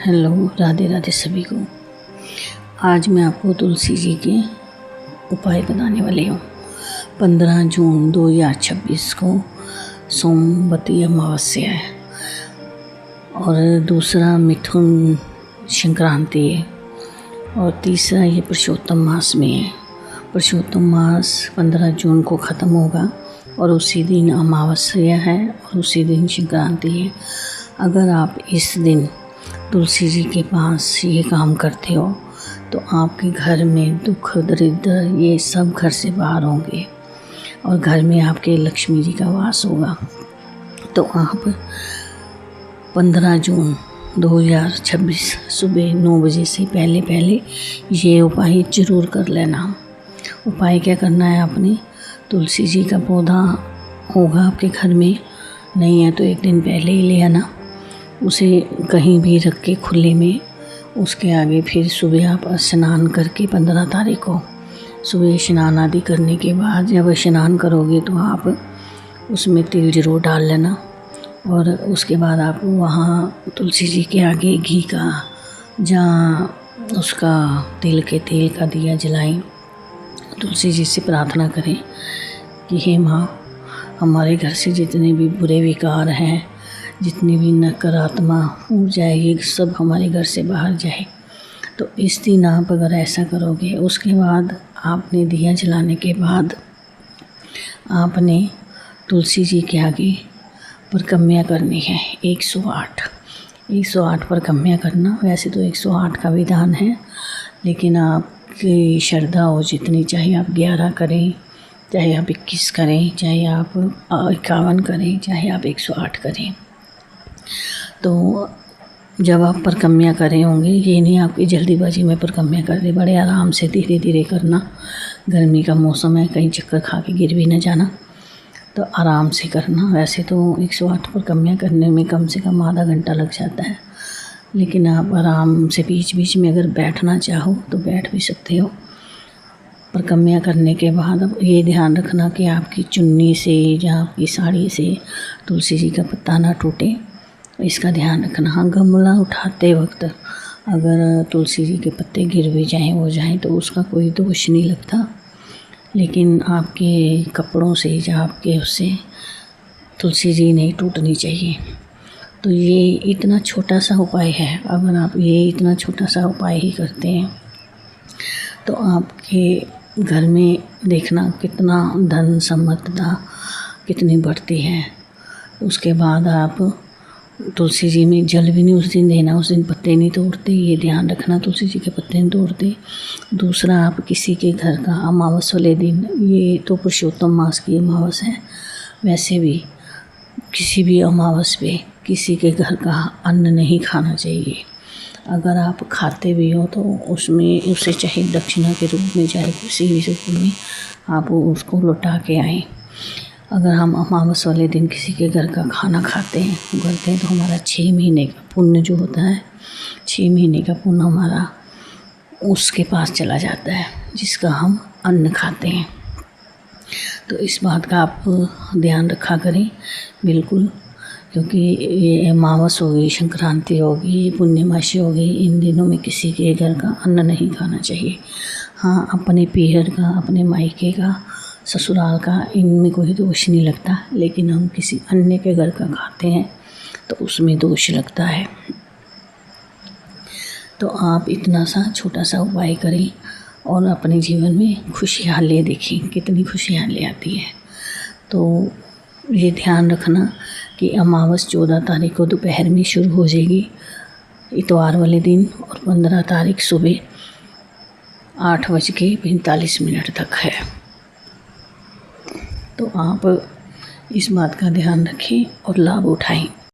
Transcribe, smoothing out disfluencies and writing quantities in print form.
Hello, Radhe Radhe सभी को। आज मैं आपको तुलसी जी के उपाय बताने वाली हूँ। 15 जून 2026 को सोमवती अमावस्या है और दूसरा मिथुन संक्रांति है और तीसरा ये पुरुषोत्तम मास में है। पुरुषोत्तम मास 15 जून को ख़त्म होगा और उसी दिन अमावस्या है और उसी दिन संक्रांति है। अगर आप इस दिन तुलसी जी के पास ये काम करते हो तो आपके घर में दुख दरिद्र ये सब घर से बाहर होंगे और घर में आपके लक्ष्मी जी का वास होगा। तो आप 15 जून 2026 सुबह 9 बजे से पहले ये उपाय ज़रूर कर लेना। उपाय क्या करना है, आपने तुलसी जी का पौधा होगा आपके घर में, नहीं है तो एक दिन पहले ही ले आना, उसे कहीं भी रख के खुले में। उसके आगे फिर सुबह आप स्नान करके 15 तारीख को सुबह स्नान आदि करने के बाद जब स्नान करोगे तो आप उसमें तिल जरूर डाल लेना और उसके बाद आप वहाँ तुलसी जी के आगे घी का जहाँ उसका तिल के तेल का दिया जलाएं। तुलसी जी से प्रार्थना करें कि हे माँ, हमारे घर से जितने भी बुरे विकार हैं, जितनी भी नकारात्मक ऊर्जा है, ये सब हमारे घर से बाहर जाए। तो इस दिन आप अगर ऐसा करोगे, उसके बाद आपने दिया जलाने के बाद आपने तुलसी जी के आगे परिक्रमा करनी है 108 परिक्रमा करना। वैसे तो 108 का विधान है, लेकिन आपकी श्रद्धा हो जितनी, चाहे आप 11 करें, चाहे आप 21 करें, चाहे आप 51 करें, चाहे आप 108 करें। तो जब आप परिक्रमा कर रहे होंगे, ये नहीं आपकी जल्दीबाजी में परिक्रमा कर दे, बड़े आराम से धीरे धीरे करना। गर्मी का मौसम है, कहीं चक्कर खा के गिर भी न जाना, तो आराम से करना। वैसे तो 108 परिक्रमा करने में कम से कम आधा घंटा लग जाता है, लेकिन आप आराम से बीच बीच में अगर बैठना चाहो तो बैठ भी सकते हो। परिक्रमा करने के बाद अब ये ध्यान रखना कि आपकी चुन्नी से या आपकी साड़ी से तुलसी जी का पत्ता ना टूटे, इसका ध्यान रखना। हाँ, गमला उठाते वक्त अगर तुलसी जी के पत्ते गिर भी जाएं हो जाएं तो उसका कोई दोष नहीं लगता, लेकिन आपके कपड़ों से या आपके उससे तुलसी जी नहीं टूटनी चाहिए। तो ये इतना छोटा सा उपाय है। अगर आप ये इतना छोटा सा उपाय ही करते हैं तो आपके घर में देखना कितना धन संपदा कितनी बढ़ती है। उसके बाद आप तुलसी जी में जल भी नहीं उस दिन देना, उस दिन पत्ते नहीं तोड़ते, ये ध्यान रखना, तुलसी जी के पत्ते नहीं तोड़ते। दूसरा, आप किसी के घर का अमावस वाले दिन, ये तो पुरुषोत्तम मास की अमावस है, वैसे भी किसी भी अमावस पे किसी के घर का अन्न नहीं खाना चाहिए। अगर आप खाते भी हो तो उसमें उसे चाहे दक्षिणा के रूप में, चाहे किसी भी रूप में आप उसको लौटा के आएँ। अगर हम अमावस वाले दिन किसी के घर का खाना खाते हैं तो हमारा 6 महीने का पुण्य जो होता है, 6 महीने का पुण्य हमारा उसके पास चला जाता है जिसका हम अन्न खाते हैं। तो इस बात का आप ध्यान रखा करें बिल्कुल, क्योंकि ये अमावस होगी, संक्रांति होगी, पुण्यमासी होगी, इन दिनों में किसी के घर का अन्न नहीं खाना चाहिए। हाँ, अपने पीहर का, अपने मायके का, ससुराल का, इनमें कोई दोष नहीं लगता, लेकिन हम किसी अन्य के घर का खाते हैं तो उसमें दोष लगता है। तो आप इतना सा छोटा सा उपाय करें और अपने जीवन में खुशहाली देखें, कितनी खुशहाली आती है। तो ये ध्यान रखना कि अमावस 14 तारीख को दोपहर में शुरू हो जाएगी, इतवार वाले दिन, और 15 तारीख सुबह 8:45 तक है। तो आप इस बात का ध्यान रखें और लाभ उठाएं।